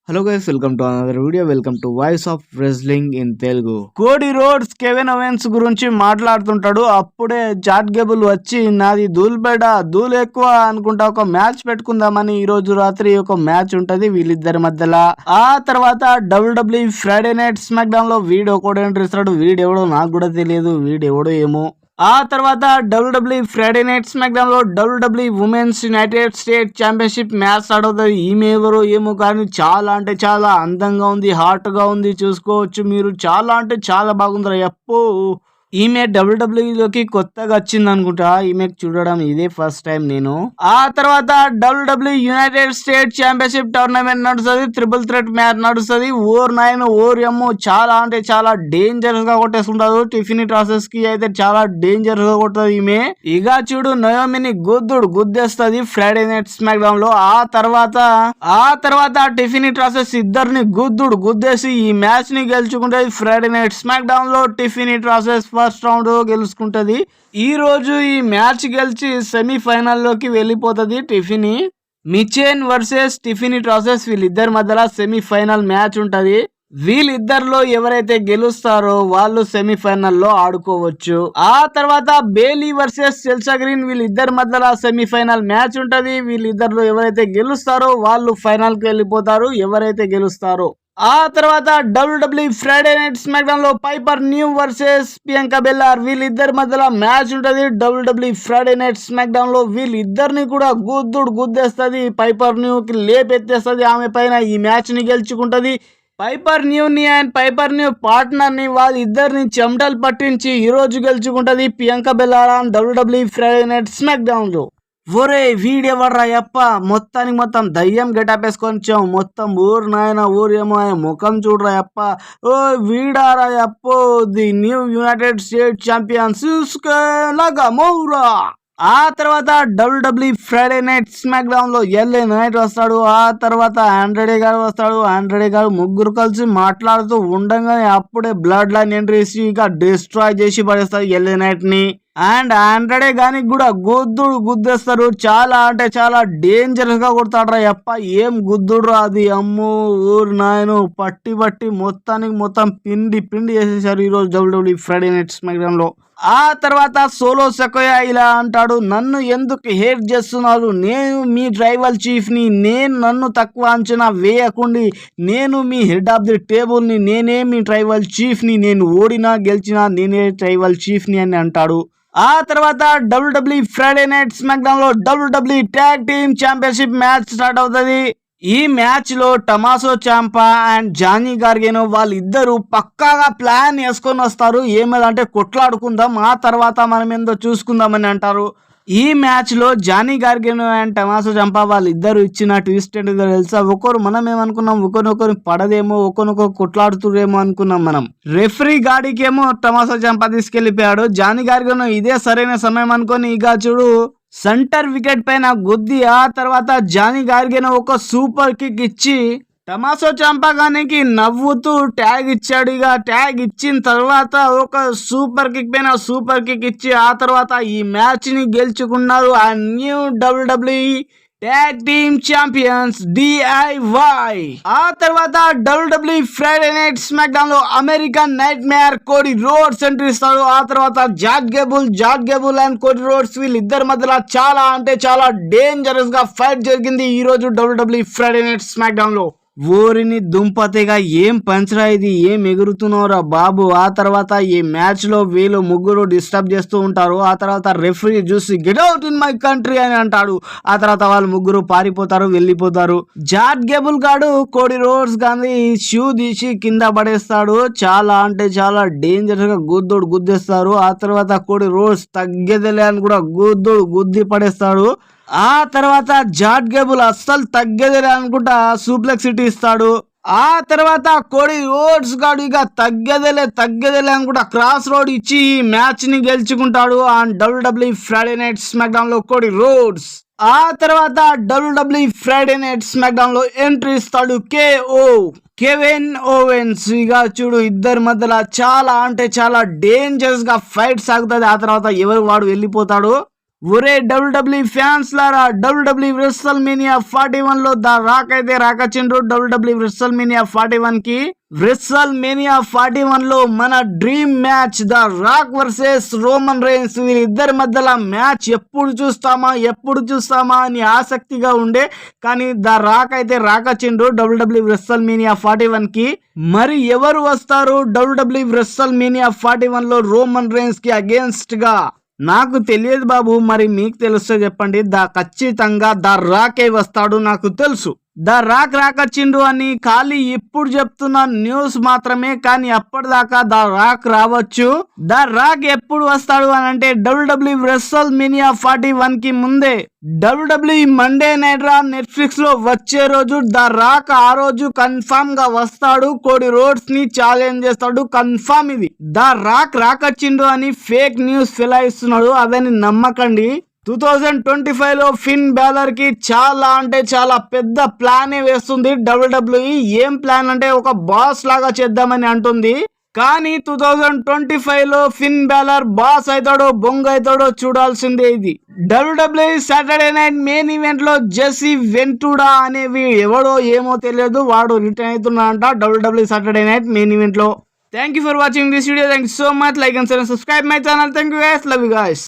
Hello guys, welcome to another video. Welcome to voice of wrestling in Telugu. కోడి roads Kevin ovens గురించి మాట్లాడుతుంటాడు. అప్పుడే Jat gable వచ్చి నాది ధూల్బేడ ధూళ్ ఎక్కువ అనుకుంటా ఒక మ్యాచ్ పెట్టుకుందామని ఈ రోజు రాత్రి ఒక మ్యాచ్ ఉంటది వీళ్ళిద్దరి మధ్యలో. ఆ తర్వాత WWE Friday night smackdown లో వీడు ఒకడు ఎంట్రీ ఇస్తాడు. వీడెవడో నాకు కూడా తెలియదు, వీడెవడో ఏమో. ఆ తర్వాత WWE Friday night smackdown లో WWE women's united state championship match ఆడుతుంది. ఈమె ఎవరో ఏమో కానీ చాలా అంటే చాలా అందంగా ఉంది, హాట్ గా ఉంది, చూసుకోవచ్చు మీరు. చాలా అంటే చాలా బాగుంది. ఎప్పో ఈమె డబ్ల్యూడబ్ల్యూఈలోకి కొత్తగా వచ్చింది అనుకుంటా. ఈమె చూడడం ఇదే ఫస్ట్ టైం నేను. ఆ తర్వాత WWE United state championship tournament నడుస్తుంది. ట్రిపుల్ థ్రెట్ మ్యాచ్ నడుస్తుంది. ఓర్ 9 ఓర్ ఎమ్మో చాలా అంటే చాలా డేంజరస్ గా కొట్టేస్తుంటారు. టిఫినీ ట్రాసెస్ కి అయితే చాలా డేంజరస్ గా కొడుతుంది ఈమె. ఇక చూడు, నయోమిని గుద్దేస్తుంది ఫ్రైడే నైట్ స్మాక్ డౌన్ లో. ఆ తర్వాత టిఫినీ ట్రాసెస్ ఇద్దరిని గుద్దేసి ఈ మ్యాచ్ ని గెలుచుకుంటది. ఫ్రైడే నైట్ స్మాక్ డౌన్ లో టిఫినీ ట్రాసెస్ ఫస్ట్ రౌండ్ గెలుచుకుంటది. ఈ రోజు ఈ మ్యాచ్ గెలిచి సెమీఫైనల్లోకి వెళ్ళిపోతుంది టిఫినీ. మిచెన్ వర్సెస్ టిఫినీ ట్రాసెస్ వీళ్ళిద్దరి మధ్యలో సెమీఫైనల్ మ్యాచ్ ఉంటది. వీళ్ళిద్దరిలో ఎవరైతే గెలుస్తారో వాళ్ళు సెమీఫైనల్లో ఆడుకోవచ్చు. ఆ తర్వాత బేలీ వర్సెస్ సెల్సా గ్రీన్ వీళ్ళిద్దరి మధ్యలో సెమీఫైనల్ మ్యాచ్ ఉంటది. వీళ్ళిద్దరిలో ఎవరైతే గెలుస్తారో వాళ్ళు ఫైనల్ కి వెళ్ళిపోతారు, ఎవరైతే గెలుస్తారో. ఆ తర్వాత WWE Friday night smackdown లో పైపర్ న్యూ వర్సెస్ ప్రియాంకా బెల్లార్ వీళ్ళిద్దరి మధ్యలో మ్యాచ్ ఉంటది. WWE Friday night smackdown లో వీళ్ళిద్దరిని కూడా గుద్దేస్తుంది. పైపర్ న్యూ కి లేపెత్తేస్తుంది ఆమె పైన. ఈ మ్యాచ్ ని గెలుచుకుంటది. పైపర్ న్యూ పార్ట్నర్ ని వాళ్ళిద్దరిని చెమటలు పట్టించి ఈ రోజు గెలుచుకుంటది Bianca Belair WWE Friday night smackdown లో. ఒరే వీడెవర్రా యప్ప, మొత్తం దయ్యం గెటప్ వేసుకొని మొత్తం ఊరు నాయన ఊరేమో ముఖం చూడరా యప్ప. ఓ వీడారా యప్పో, the new united state champions మౌరా. ఆ తర్వాత WWE Friday night smackdown లో ఎల్ఏ నైట్ వస్తాడు. ఆ తర్వాత ఆండ్రెడే గారు వస్తాడు. ఆండ్రెడే గారు ముగ్గురు కలిసి మాట్లాడుతూ ఉండగానే అప్పుడే బ్లడ్ లైన్ ఎంట్రీ ఇక డిస్ట్రాయ్ చేసి పడేస్తారు ఎల్ఏ నైట్ ని. అండ్ ఆండ్రెడే గాని కూడా గుద్దేస్తారు. చాలా అంటే చాలా డేంజరస్ గా కొడతాడ్రా యప్ప. ఏం గుద్దుడు అది, అమ్మో ఊరు నాయను. పట్టి మొత్తం పిండి చేసేసారు ఈ రోజు WWE Friday night smackdown లో. ఆ తర్వాత సోలో సెకోయా ఇలా అంటాడు, నన్ను ఎందుకు హేట్ చేస్తున్నారు? నేను మీ ట్రైబల్ చీఫ్ ని, నన్ను తక్కువ అంచనా వేయకుండి. నేను మీ హెడ్ ఆఫ్ ది టేబుల్ ని, నేనే మీ ట్రైబల్ చీఫ్ ని. నేను ఓడినా గెలిచినా నేనే ట్రైబల్ చీఫ్ ని అని అంటాడు. ఆ తర్వాత WWE Friday night smackdown లో WWE tag team championship match start అవుతుంది. ఈ మ్యాచ్ లో టమాసో చాంపా అండ్ జానీ గార్గెనో వాళ్ళిద్దరూ పక్కాగా ప్లాన్ వేసుకొని వస్తారు. ఏమేదంటే కొట్లాడుకుందాం, ఆ తర్వాత మనం ఏందో చూసుకుందామని అంటారు. ఈ మ్యాచ్ లో జానీ గార్గెనో అండ్ టమాసో చాంపా వాళ్ళిద్దరు ఇచ్చిన ట్విస్ట్ ఏంటో తెలుసా? మనం ఏమనుకున్నాం, ఒకరినొకరు పడదేమో, ఒకరినొకరు కొట్లాడుతురేమో అనుకున్నాం మనం. రెఫరీ గాడికేమో టమాసో చాంపా తీసుకెళ్లిపోయాడు. జానీ గార్గెనో ఇదే సరైన సమయం అనుకొని ఇక చూడు సెంటర్ వికెట్ పైన గుద్ది ఆ తర్వాత జానీ గార్గెనో ఒక సూపర్ కిక్ ఇచ్చి టమాసో చాంపాగానికి నవ్వుతూ ట్యాగ్ ఇచ్చాడు. ఇక ట్యాగ్ ఇచ్చిన తర్వాత ఒక సూపర్ కిక్ పైన సూపర్ కిక్ ఇచ్చి ఆ తర్వాత ఈ మ్యాచ్ ని గెలుచుకున్నారు ఆ new WWE tag team champions DIY. ఆ తర్వాత WWE Friday night smackdown లో American nightmare Cody Rhodes entry ఇస్తాడు. ఆ తర్వాత Chad Gable and Cody Rhodes వీళ్ళిద్దరి మధ్యలో చాలా అంటే చాలా డేంజరస్ గా ఫైట్ జరిగింది ఈ రోజు WWE Friday night smackdown లో. ఊరిని దుంపతిగా ఏం పంచరా ఇది, ఏం ఎగురుతున్నారా బాబు. ఆ తర్వాత ఈ మ్యాచ్ లో వీళ్ళు ముగ్గురు డిస్టర్బ్ చేస్తూ ఉంటారు. ఆ తర్వాత రెఫరీ చూసి get out in my country అని అంటాడు. ఆ తర్వాత వాళ్ళు ముగ్గురు పారిపోతారు, వెళ్ళిపోతారు. జాట్ గేబుల్ గాడు కోడి రోడ్స్ గాని షూ తీసి కింద పడేస్తాడు. చాలా అంటే చాలా డేంజరస్ గా గుద్దేస్తారు. ఆ తర్వాత కోడి రోడ్స్ తగ్గేదిలే అని కూడా గుద్ది పడేస్తాడు. ఆ తర్వాత జాట్ గేబుల్ అస్సలు తగ్గేదిలే అనుకుంటా సూప్లెక్స్ సిటీ ఇస్తాడు. ఆ తర్వాత కోడి రోడ్స్ గాడు ఇక తగ్గేదేలే అనుకుంటా క్రాస్ రోడ్ ఇచ్చి ఈ మ్యాచ్ ని గెలుచుకుంటాడు on WWE Friday night smackdown లో కోడి రోడ్స్. ఆ తర్వాత WWE Friday night smackdown లో ఎంట్రీ ఇస్తాడు కెవిన్ ఓవెన్స్. ఇక చూడు ఇద్దరి మధ్యలో చాలా అంటే చాలా డేంజరస్ గా ఫైట్ సాగుతుంది. ఆ తర్వాత ఎవరు వాడు వెళ్ళిపోతాడు. ఒరే డబ్ల్యూడబ్ల్యూ ఫ్యాన్స్ లారా, డబ్ల్యూడబ్ల్యూ రెస్సల్మేనియా 41 లో ద రాక్ అయితే రాకొచ్చిండ్రు డబ్ల్యూడబ్ల్యూ రెస్సల్మేనియా 41 కి. రెస్సల్మేనియా 41 లో మన dream match the rock versus Roman Reigns, వీళ్ళిద్దరి మధ్యలో మ్యాచ్ ఎప్పుడు చూస్తామా అని ఆసక్తిగా ఉండే. కానీ ద రాక్ అయితే రాకొచ్చిండ్రు డబ్ల్యూడబ్ల్యూ రెస్సల్మేనియా 41 కి. మరి ఎవరు వస్తారు డబ్ల్యూడబ్ల్యూ రెస్సల్మేనియా 41 లో రోమన్ రైన్స్ కి అగేన్స్ట్ గా? నాకు తెలియదు బాబు, మరి మీకు తెలుస్తే చెప్పండి. ఖచ్చితంగా ద రాకే వస్తాడు, నాకు తెలుసు. ద రాక్ రాకొచ్చిండు అని ఖాళీ ఇప్పుడు చెప్తున్న న్యూస్ మాత్రమే, కానీ అప్పటిదాకా ద రాక్ రావచ్చు. ద రాక్ ఎప్పుడు వస్తాడు అని అంటే డబ్ల్యూడబ్ల్యూ రెస్సల్మేనియా 41 కి ముందే డబ్ల్యూడబ్ల్యూ మండే నైట్ రా నెట్ఫ్లిక్స్ లో వచ్చే రోజు ద రాక్ ఆ రోజు కన్ఫర్మ్ గా వస్తాడు. కోడి రోడ్స్ ని ఛాలెంజ్ చేస్తాడు, కన్ఫర్మ్. ఇది ద రాక్ రాకొచ్చిండు అని ఫేక్ న్యూస్ ఫిలాయిస్తున్నాడు, అదని నమ్మకండి. 2025 లో ఫిన్ బ్యాలర్ కి చాలా అంటే చాలా పెద్ద ప్లానే వేస్తుంది డబ్ల్యూడబ్ల్యూఈ. ఏం ప్లాన్ అంటే ఒక బాస్ లాగా చేద్దామని అంటుంది. కానీ 2025 లో ఫిన్ బ్యాలర్ బాస్ అవుతాడో బొంగ అవుతాడో చూడాల్సిందే. ఇది WWE Saturday night main event లో జెస్సీ వెంటురా అనేవి ఎవడో ఏమో తెలియదు, వాడు రిటర్న్ అవుతున్నా అంట WWE Saturday night main event లో. Thank you for watching this video. Thank you so much. Like and share and subscribe my channel. Thank you guys. Love you guys.